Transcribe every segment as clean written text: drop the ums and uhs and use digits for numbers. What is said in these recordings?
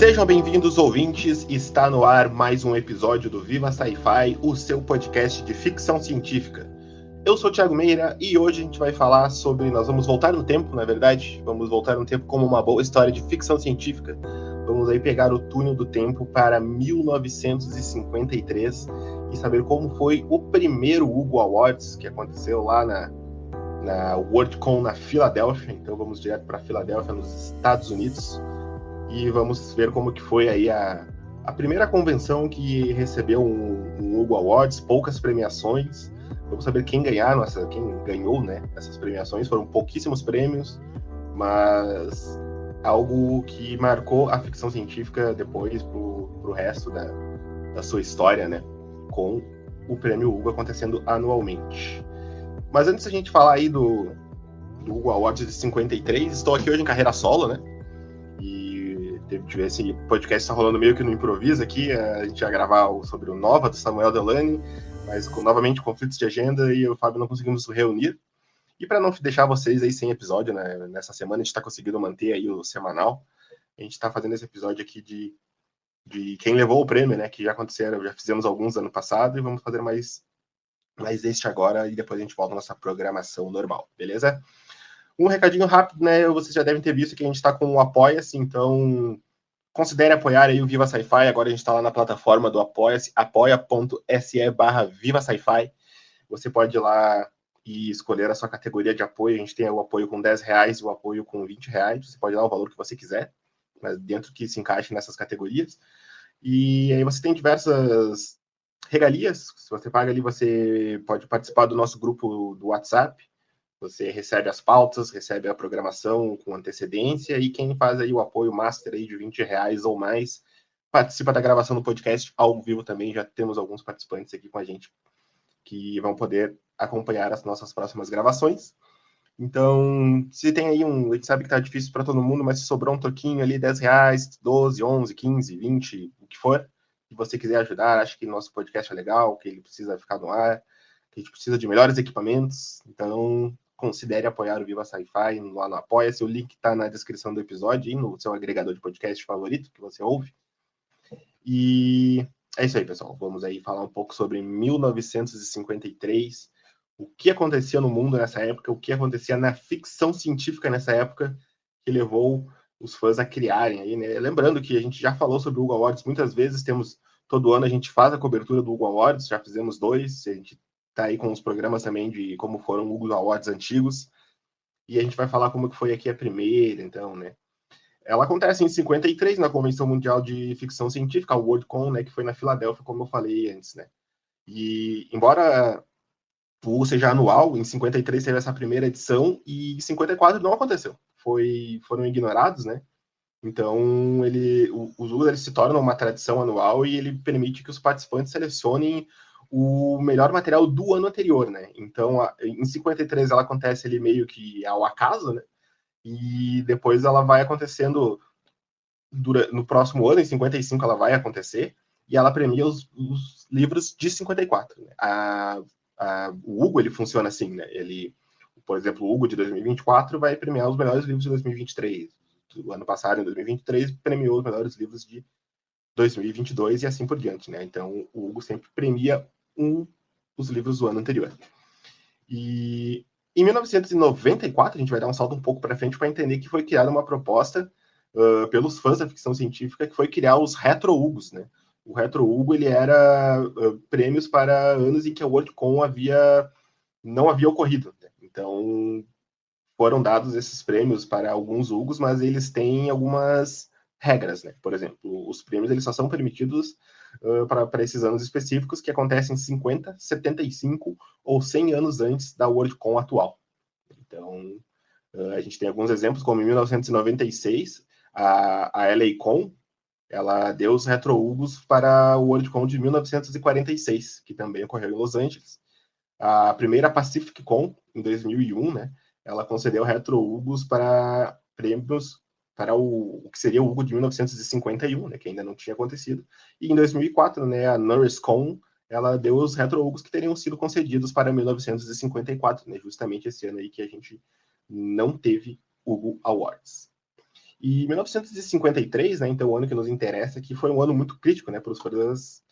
Sejam bem-vindos, ouvintes. Está no ar mais um episódio do Viva Sci-Fi, o seu podcast de ficção científica. Eu sou o Thiago Meira e hoje a gente vai falar sobre... Nós vamos voltar no tempo, na verdade. Vamos voltar no tempo como uma boa história de ficção científica. Vamos aí pegar o túnel do tempo para 1953 e saber como foi o primeiro Hugo Awards que aconteceu lá na Worldcon na Filadélfia. Então vamos direto para Filadélfia, nos Estados Unidos. E vamos ver como que foi aí a primeira convenção que recebeu um Hugo Awards, poucas premiações. Vamos saber quem ganhou, né, essas premiações. Foram pouquíssimos prêmios, mas algo que marcou a ficção científica depois pro resto da sua história, né, com o prêmio Hugo acontecendo anualmente. Mas antes da gente falar aí do Hugo Awards de 53, estou aqui hoje em carreira solo, né? Esse podcast está rolando meio que no improviso aqui. A gente ia gravar sobre o Nova, do Samuel Delany, mas novamente conflitos de agenda e eu e o Fábio não conseguimos nos reunir. E para não deixar vocês aí sem episódio, né, nessa semana, a gente está conseguindo manter aí o semanal. A gente está fazendo esse episódio aqui de quem levou o prêmio, né, que já aconteceram, já fizemos alguns ano passado e vamos fazer mais este agora e depois a gente volta à nossa programação normal, beleza? Um recadinho rápido, né? Vocês já devem ter visto que a gente está com o Apoia-se, então considere apoiar aí o Viva Sci-Fi. Agora a gente está lá na plataforma do Apoia-se, apoia.se/Viva Sci-Fi. Você pode ir lá e escolher a sua categoria de apoio. A gente tem o apoio com R$10 e o apoio com R$20. Você pode dar o valor que você quiser, mas dentro que se encaixe nessas categorias. E aí você tem diversas regalias. Se você paga ali, você pode participar do nosso grupo do WhatsApp. Você recebe as pautas, recebe a programação com antecedência e quem faz aí o apoio master aí de R$20 ou mais participa da gravação do podcast ao vivo também. Já temos alguns participantes aqui com a gente que vão poder acompanhar as nossas próximas gravações. Então, se tem aí a gente sabe que tá difícil para todo mundo, mas se sobrou um toquinho ali, R$10, 12, 11, 15, 20, o que for, se você quiser ajudar, acho que nosso podcast é legal, que ele precisa ficar no ar, que a gente precisa de melhores equipamentos, então considere apoiar o Viva Sci-Fi lá no Apoia-se. O link está na descrição do episódio e no seu agregador de podcast favorito que você ouve. E é isso aí, pessoal. Vamos aí falar um pouco sobre 1953, o que acontecia no mundo nessa época, o que acontecia na ficção científica nessa época, que levou os fãs a criarem aí, né? Lembrando que a gente já falou sobre o Hugo Awards muitas vezes, todo ano a gente faz a cobertura do Hugo Awards, já fizemos 2, a gente tá aí com os programas também de como foram o Hugo Awards antigos, e a gente vai falar como que foi aqui a primeira, então, né? Ela acontece em 53, na Convenção Mundial de Ficção Científica, a Worldcon, né, que foi na Filadélfia, como eu falei antes, né? E, embora o Hugo seja anual, em 53 teve essa primeira edição, e em 54 não aconteceu. Foram ignorados, né? Então, os Hugo eles se tornam uma tradição anual e ele permite que os participantes selecionem o melhor material do ano anterior, né? Então, em 53 ela acontece ali meio que ao acaso, né? E depois ela vai acontecendo no próximo ano, em 55 ela vai acontecer, e ela premia os livros de 54. Né? O Hugo, ele funciona assim, né? Por exemplo, o Hugo de 2024 vai premiar os melhores livros de 2023. O ano passado, em 2023, premiou os melhores livros de 2022 e assim por diante, né? Então, o Hugo sempre premia os livros do ano anterior. E em 1994, a gente vai dar um salto um pouco para frente para entender que foi criada uma proposta pelos fãs da ficção científica, que foi criar os Retro-Hugos, né? O Retro-Hugo, ele era prêmios para anos em que a Worldcon não havia ocorrido. Né? Então, foram dados esses prêmios para alguns Hugos, mas eles têm algumas regras, né? Por exemplo, os prêmios eles só são permitidos para esses anos específicos que acontecem 50, 75 ou 100 anos antes da Worldcon atual. Então, a gente tem alguns exemplos, como em 1996, a LACon, ela deu os Retro-Hugos para o Worldcon de 1946, que também ocorreu em Los Angeles. A primeira PacificCon, em 2001, né? Ela concedeu Retro-Hugos para prêmios para o que seria o Hugo de 1951, né, que ainda não tinha acontecido. E em 2004, né, a NurseCon, ela deu os Retro-Hugos que teriam sido concedidos para 1954, né, justamente esse ano aí que a gente não teve Hugo Awards. E 1953, né, então o ano que nos interessa, que foi um ano muito crítico, né, para os fãs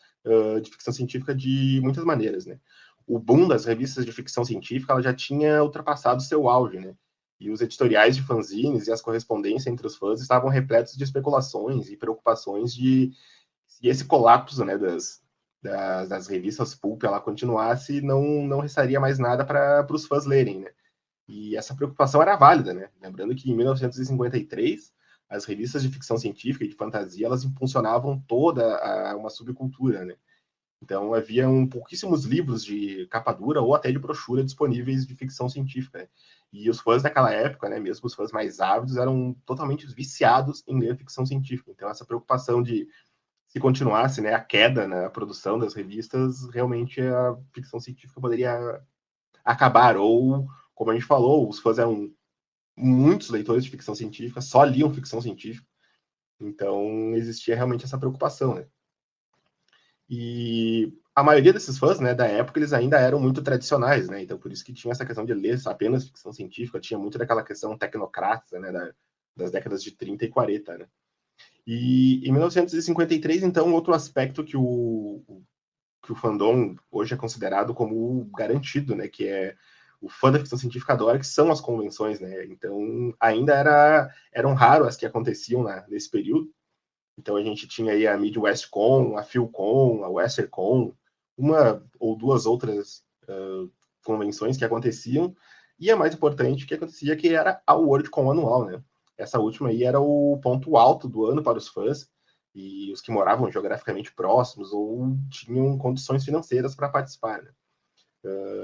de ficção científica de muitas maneiras, né. O boom das revistas de ficção científica ela já tinha ultrapassado seu auge, né, e os editoriais de fanzines e as correspondências entre os fãs estavam repletos de especulações e preocupações de se esse colapso, né, das revistas pulp ela continuasse, não restaria mais nada para os fãs lerem, né. E essa preocupação era válida, né? Lembrando que em 1953 as revistas de ficção científica e de fantasia elas impulsionavam toda uma subcultura, né? Então havia pouquíssimos livros de capa dura ou até de brochura disponíveis de ficção científica. Né? E os fãs daquela época, né, mesmo os fãs mais ávidos, eram totalmente viciados em ler ficção científica. Então essa preocupação de se continuasse, né, a queda na produção das revistas, realmente a ficção científica poderia acabar ou, como a gente falou, os fãs eram muitos leitores de ficção científica, só liam ficção científica, então existia realmente essa preocupação, né? E a maioria desses fãs, né, da época, eles ainda eram muito tradicionais, né? Então por isso que tinha essa questão de ler apenas ficção científica, tinha muito daquela questão tecnocrata, né, das décadas de 30 e 40, né? E em 1953, então, outro aspecto que o fandom hoje é considerado como garantido, né, que é o fã da ficção científica adora, que são as convenções, né? Então, ainda eram raros as que aconteciam nesse período. Então, a gente tinha aí a MidwestCon, a PhilCon, a WesternCon, uma ou duas outras convenções que aconteciam, e a mais importante que acontecia, que era a Worldcon anual, né? Essa última aí era o ponto alto do ano para os fãs, e os que moravam geograficamente próximos ou tinham condições financeiras para participar, né?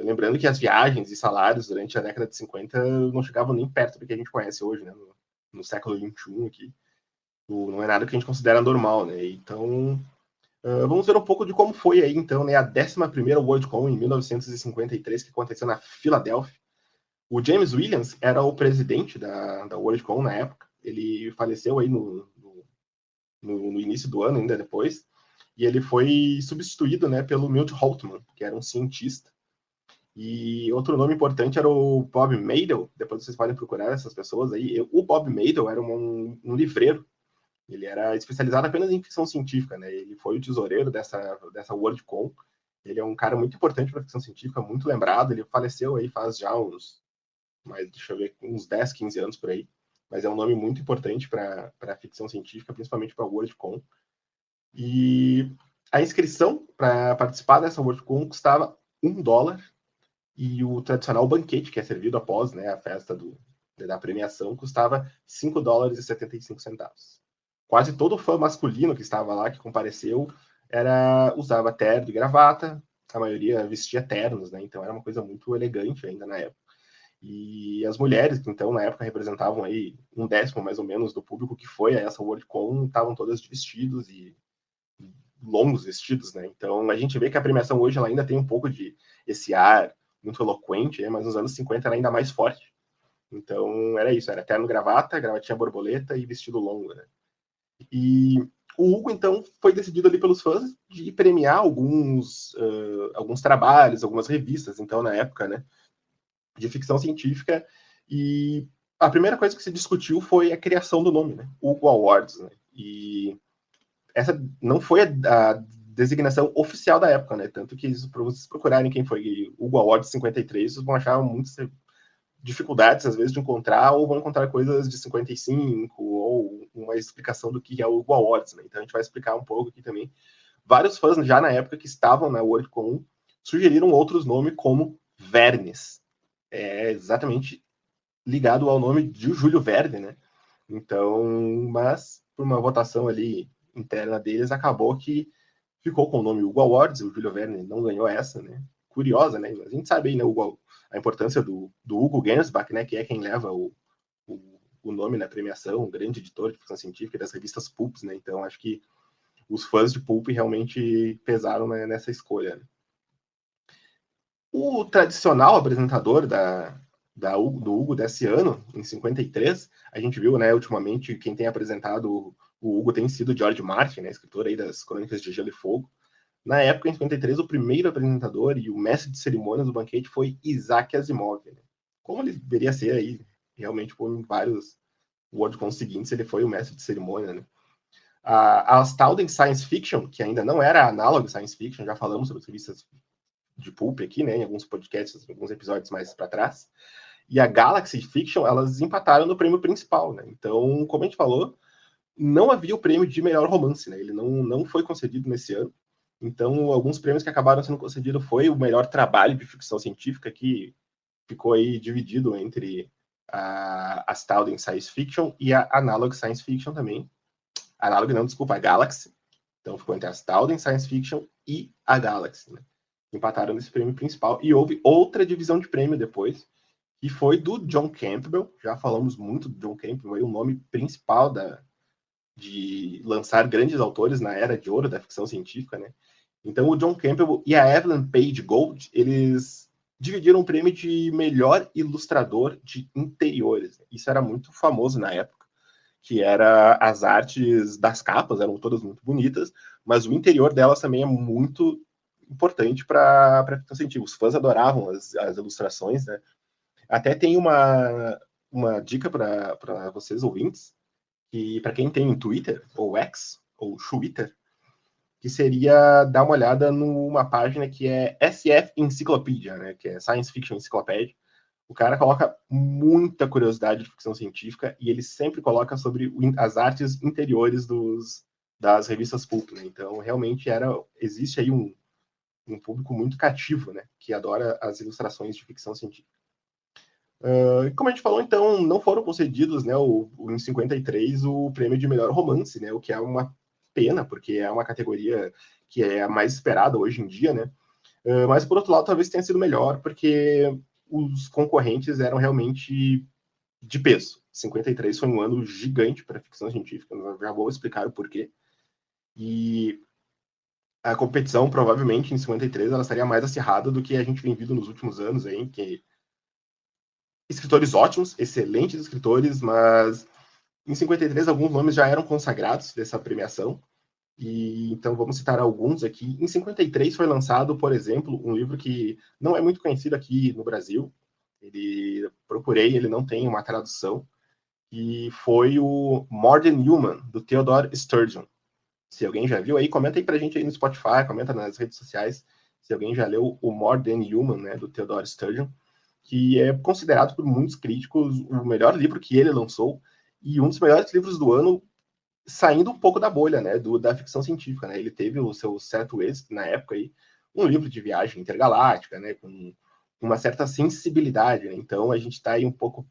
Lembrando que as viagens e salários durante a década de 50 não chegavam nem perto do que a gente conhece hoje, né? No século XXI aqui. Não é nada que a gente considera normal, né? Então, vamos ver um pouco de como foi aí, então, né, a 11ª Worldcon em 1953, que aconteceu na Filadélfia. O James Williams era o presidente da Worldcon na época. Ele faleceu aí no início do ano, ainda depois. E ele foi substituído, né, pelo Milt Holtman, que era um cientista. E outro nome importante era o Bob Madel. Depois vocês podem procurar essas pessoas aí. O Bob Madel era um livreiro. Ele era especializado apenas em ficção científica, né? Ele foi o tesoureiro dessa Worldcon. Ele é um cara muito importante para ficção científica, muito lembrado. Ele faleceu aí faz já deixa eu ver, uns 10, 15 anos por aí. Mas é um nome muito importante para a ficção científica, principalmente para a Worldcon. E a inscrição para participar dessa Worldcon custava $1, e o tradicional banquete, que é servido após, né, a festa da premiação, custava $5,75. Quase todo fã masculino que estava lá, que compareceu, usava terno e gravata, a maioria vestia ternos, né? Então era uma coisa muito elegante ainda na época. E as mulheres, que então na época representavam aí 1/10 mais ou menos do público que foi a essa Worldcon, estavam todas de vestidos e longos vestidos, né? Então a gente vê que a premiação hoje ela ainda tem um pouco de esse ar muito eloquente, né? Mas nos anos 50 era ainda mais forte. Então era isso, era terno, gravata, gravatinha borboleta e vestido longo, né? E o Hugo, então, foi decidido ali pelos fãs de premiar alguns trabalhos, algumas revistas, então, na época, né, de ficção científica. E a primeira coisa que se discutiu foi a criação do nome, né, Hugo Awards, né? E essa não foi a designação oficial da época, né? Tanto que, para vocês procurarem quem foi Hugo Awards 53, vocês vão achar muitas dificuldades, às vezes, de encontrar, ou vão encontrar coisas de 55, ou uma explicação do que é o Hugo Awards, né? Então a gente vai explicar um pouco aqui também. Vários fãs, já na época que estavam na Worldcon, sugeriram outros nomes, como Vernes. É exatamente ligado ao nome de Júlio Verne, né? Então, mas por uma votação ali interna deles, acabou que ficou com o nome Hugo Awards. O Júlio Verne não ganhou essa, né? Curiosa, né? A gente sabe aí, né, a importância do Hugo Gernsback, né, que é quem leva o nome na premiação, um grande editor de ficção científica das revistas Pulps, né? Então acho que os fãs de Pulp realmente pesaram, né, nessa escolha. Né? O tradicional apresentador do Hugo desse ano, em 53, a gente viu, né, ultimamente, quem tem apresentado o Hugo tem sido George Martin, né, escritor aí das Crônicas de Gelo e Fogo. Na época, em 53, o primeiro apresentador e o mestre de cerimônias do banquete foi Isaac Asimov. Né? Como ele deveria ser aí, realmente, por vários o Worldcon seguinte ele foi o mestre de cerimônia, né? A Astounding Science Fiction, que ainda não era Analog Science Fiction, já falamos sobre as revistas de pulp aqui, né, em alguns podcasts, em alguns episódios mais para trás, e a Galaxy Fiction, elas empataram no prêmio principal, né? Então, como a gente falou, não havia o prêmio de melhor romance, né? Ele não foi concedido nesse ano. Então, alguns prêmios que acabaram sendo concedidos foi o melhor trabalho de ficção científica, que ficou aí dividido entre a Astounding Science Fiction e a Analog Science Fiction também. Analog não, desculpa, a Galaxy. Então, ficou entre a Astounding Science Fiction e a Galaxy, né? Empataram nesse prêmio principal. E houve outra divisão de prêmio depois, que foi do John Campbell. Já falamos muito do John Campbell, aí o nome principal de lançar grandes autores na era de ouro da ficção científica, né? Então, o John Campbell e a Evelyn Page Gould, eles dividiram o prêmio de melhor ilustrador de interiores. Isso era muito famoso na época, que era as artes das capas, eram todas muito bonitas, mas o interior delas também é muito importante para a ficção científica. Os fãs adoravam as ilustrações, né? Até tem uma dica para vocês ouvintes, que para quem tem um Twitter, ou X, ou Twitter, que seria dar uma olhada numa página que é SF Encyclopedia, né, que é Science Fiction Encyclopedia. O cara coloca muita curiosidade de ficção científica e ele sempre coloca sobre as artes interiores das revistas pulp, né? Então, realmente existe aí um público muito cativo, né, que adora as ilustrações de ficção científica. Como a gente falou, então, não foram concedidos, né, em 53, o prêmio de melhor romance, né, o que é uma pena, porque é uma categoria que é a mais esperada hoje em dia, né? Mas, por outro lado, talvez tenha sido melhor, porque os concorrentes eram realmente de peso. 53 foi um ano gigante para a ficção científica, eu já vou explicar o porquê. E a competição, provavelmente, em 53, ela estaria mais acirrada do que a gente vem vindo nos últimos anos, aí, que escritores ótimos, excelentes escritores, mas em 53 alguns nomes já eram consagrados dessa premiação. E então vamos citar alguns aqui. Em 53 foi lançado, por exemplo, um livro que não é muito conhecido aqui no Brasil. Ele não tem uma tradução, e foi o More Than Human, do Theodore Sturgeon. Se alguém já viu aí, comenta aí pra gente aí no Spotify, comenta nas redes sociais, se alguém já leu o More Than Human, né, do Theodore Sturgeon, que é considerado por muitos críticos o melhor livro que ele lançou e um dos melhores livros do ano, saindo um pouco da bolha, né, da ficção científica, né? Ele teve o seu certo êxito na época aí, um livro de viagem intergaláctica, né, com uma certa sensibilidade, né? Então a gente está aí um pouco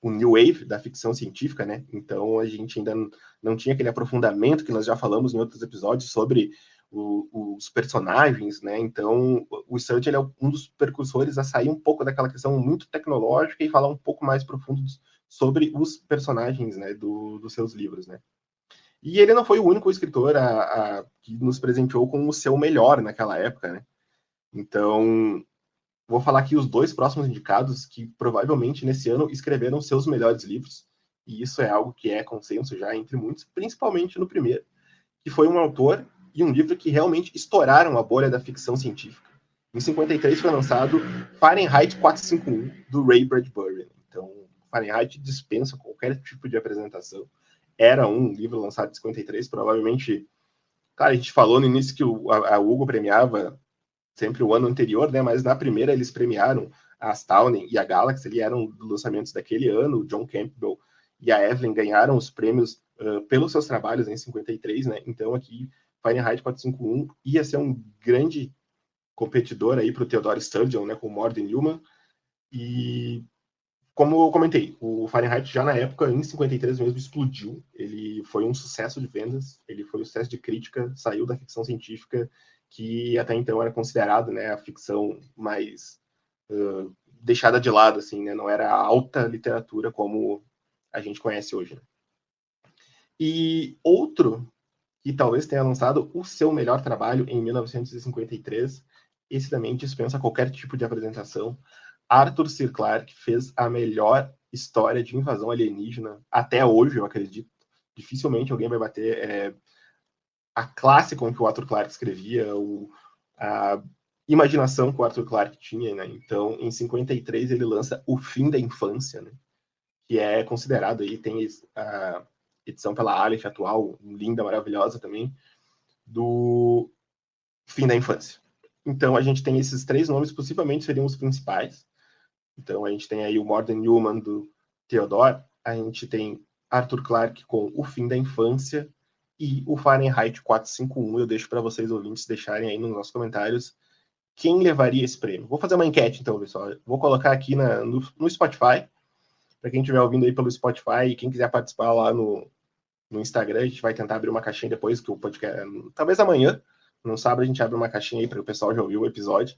o New Wave da ficção científica, né? Então a gente ainda não tinha aquele aprofundamento que nós já falamos em outros episódios sobre os personagens, né? Então o Sturgeon é um dos precursores a sair um pouco daquela questão muito tecnológica e falar um pouco mais profundo sobre os personagens, né, dos seus livros, né? E ele não foi o único escritor que nos presenteou com o seu melhor naquela época, né? Então, vou falar aqui os dois próximos indicados que provavelmente nesse ano escreveram seus melhores livros, e isso é algo que é consenso já entre muitos, principalmente no primeiro, que foi um autor e um livro que realmente estouraram a bolha da ficção científica. Em 53 foi lançado Fahrenheit 451, do Ray Bradbury. Então, Fahrenheit dispensa qualquer tipo de apresentação. Era um livro lançado em 53, provavelmente... Claro, a gente falou no início que a Hugo premiava sempre o ano anterior, né? Mas na primeira eles premiaram a Astounding e a Galaxy, eles eram lançamentos daquele ano. O John Campbell e a Evelyn ganharam os prêmios pelos seus trabalhos em 53, né? Então aqui Fahrenheit 451 ia ser um grande competidor aí para o Theodore Sturgeon, né? Com o More Than Human. E como eu comentei, o Fahrenheit já na época, em 53 mesmo, explodiu. Ele foi um sucesso de vendas, ele foi um sucesso de crítica, saiu da ficção científica, que até então era considerada, né, a ficção mais deixada de lado, assim, né, não era a alta literatura como a gente conhece hoje. Né? E outro que talvez tenha lançado o seu melhor trabalho em 1953, esse também dispensa qualquer tipo de apresentação. Arthur C. Clarke fez a melhor história de invasão alienígena até hoje, eu acredito. Dificilmente alguém vai bater a classe com que o Arthur Clarke escrevia, imaginação que o Arthur Clarke tinha, né? Então, em 53, ele lança O Fim da Infância, né? Que é considerado aí, tem a edição pela Aleph atual, linda, maravilhosa também, do Fim da Infância. Então, a gente tem esses 3 nomes, possivelmente seriam os principais. Então, a gente tem aí o More Than Human, do Theodore, a gente tem Arthur Clarke com O Fim da Infância e o Fahrenheit 451. Eu deixo para vocês, ouvintes, deixarem aí nos nossos comentários quem levaria esse prêmio. Vou fazer uma enquete, então, pessoal. Vou colocar aqui no Spotify, para quem estiver ouvindo aí pelo Spotify e quem quiser participar lá no Instagram, a gente vai tentar abrir uma caixinha depois que o podcast... Talvez amanhã, no sábado, a gente abre uma caixinha aí para o pessoal já ouvir o episódio.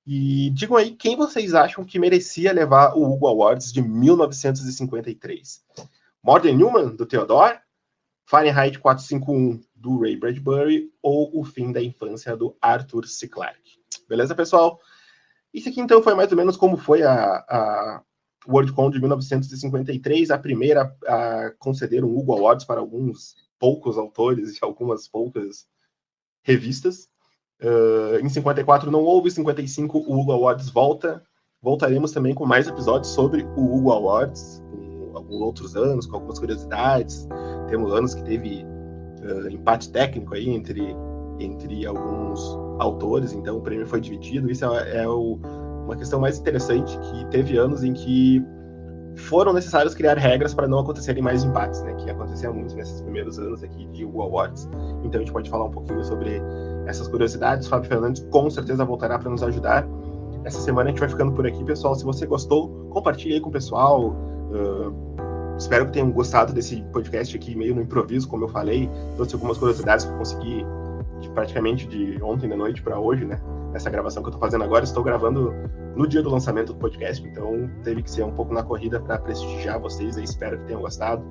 E digam aí quem vocês acham que merecia levar o Hugo Awards de 1953. More Than Human, do Theodore, Fahrenheit 451, do Ray Bradbury, ou O Fim da Infância, do Arthur C. Clarke. Beleza, pessoal? Isso aqui, então, foi mais ou menos como foi a WorldCon de 1953, a primeira a conceder um Hugo Awards para alguns poucos autores e algumas poucas revistas. Em 54 não houve, em 55 o Hugo Awards volta. Voltaremos também com mais episódios sobre o Hugo Awards, com alguns outros anos, com algumas curiosidades. Temos anos que teve empate técnico aí entre alguns autores, então o prêmio foi dividido. Isso uma questão mais interessante, que teve anos em que foram necessários criar regras para não acontecerem mais empates, né, que acontecia muito nesses primeiros anos aqui de Hugo Awards. Então a gente pode falar um pouquinho sobre essas curiosidades. O Fábio Fernandes com certeza voltará para nos ajudar. Essa semana a gente vai ficando por aqui, pessoal. Se você gostou, compartilhe aí com o pessoal. Espero que tenham gostado desse podcast aqui, meio no improviso, como eu falei. Trouxe algumas curiosidades que eu consegui praticamente de ontem da noite para hoje, né? Essa gravação que eu tô fazendo agora, estou gravando no dia do lançamento do podcast, então teve que ser um pouco na corrida para prestigiar vocês aí. Espero que tenham gostado,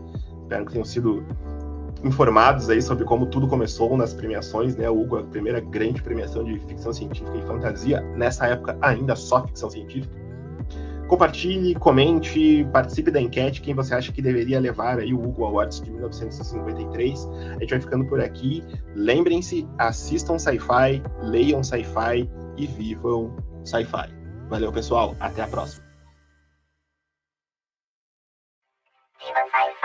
espero que tenham sido informados aí sobre como tudo começou nas premiações, né? O Hugo, a primeira grande premiação de ficção científica e fantasia, nessa época ainda só ficção científica. Compartilhe, comente, participe da enquete, quem você acha que deveria levar aí o Hugo Awards de 1953. A gente vai ficando por aqui. Lembrem-se, assistam sci-fi, leiam sci-fi e vivam sci-fi. Valeu, pessoal. Até a próxima. Viva sci-fi!